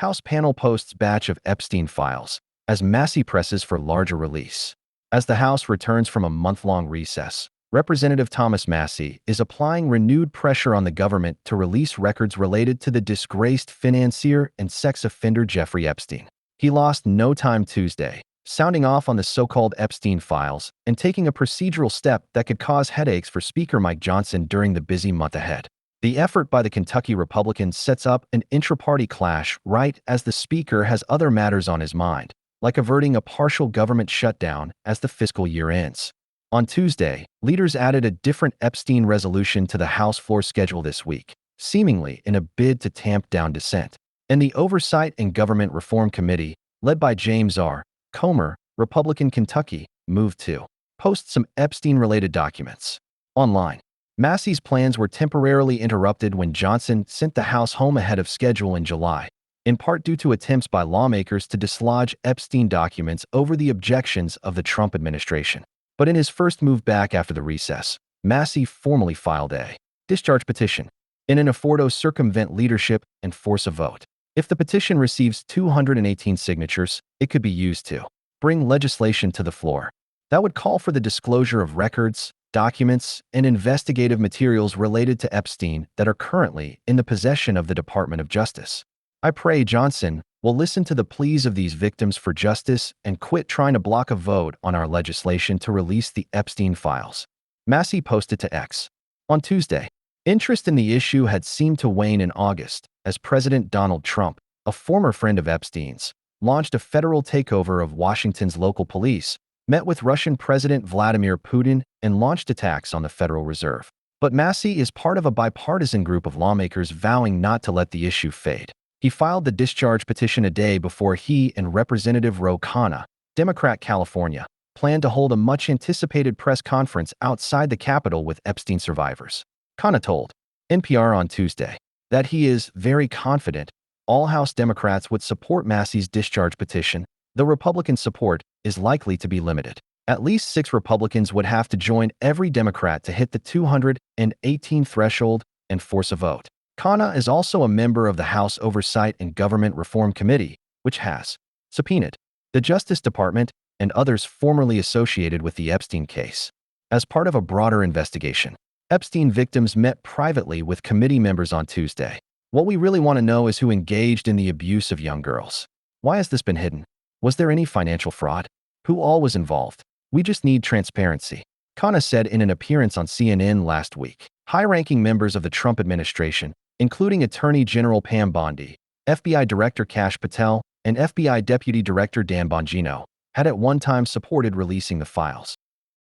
House panel posts batch of Epstein files as Massie presses for larger release. As the House returns from a month-long recess, Representative Thomas Massie is applying renewed pressure on the government to release records related to the disgraced financier and sex offender Jeffrey Epstein. He lost no time Tuesday, sounding off on the so-called Epstein files and taking a procedural step that could cause headaches for Speaker Mike Johnson during the busy month ahead. The effort by the Kentucky Republicans sets up an intra-party clash right as the Speaker has other matters on his mind, like averting a partial government shutdown as the fiscal year ends. On Tuesday, leaders added a different Epstein resolution to the House floor schedule this week, seemingly in a bid to tamp down dissent. And the Oversight and Government Reform Committee, led by James R. Comer, Republican Kentucky, moved to post some Epstein-related documents online. Massie's plans were temporarily interrupted when Johnson sent the House home ahead of schedule in July, in part due to attempts by lawmakers to dislodge Epstein documents over the objections of the Trump administration. But in his first move back after the recess, Massie formally filed a discharge petition in an effort to circumvent leadership and force a vote. If the petition receives 218 signatures, it could be used to bring legislation to the floor that would call for the disclosure of records, documents, and investigative materials related to Epstein that are currently in the possession of the Department of Justice. I pray Johnson will listen to the pleas of these victims for justice and quit trying to block a vote on our legislation to release the Epstein files. Massie posted to X. On Tuesday, interest in the issue had seemed to wane in August as President Donald Trump, a former friend of Epstein's, launched a federal takeover of Washington's local police, met with Russian President Vladimir Putin, and launched attacks on the Federal Reserve. But Massie is part of a bipartisan group of lawmakers vowing not to let the issue fade. He filed the discharge petition a day before he and Representative Khanna, Democrat California, planned to hold a much-anticipated press conference outside the Capitol with Epstein survivors. Khanna told NPR on Tuesday that he is very confident all House Democrats would support Massie's discharge petition, though Republican support is likely to be limited. At least 6 Republicans would have to join every Democrat to hit the 218 threshold and force a vote. Khanna is also a member of the House Oversight and Government Reform Committee, which has subpoenaed the Justice Department and others formerly associated with the Epstein case. As part of a broader investigation, Epstein victims met privately with committee members on Tuesday. What we really want to know is who engaged in the abuse of young girls. Why has this been hidden? Was there any financial fraud? Who all was involved? We just need transparency, Khanna said in an appearance on CNN last week. High-ranking members of the Trump administration, including Attorney General Pam Bondi, FBI Director Kash Patel, and FBI Deputy Director Dan Bongino, had at one time supported releasing the files.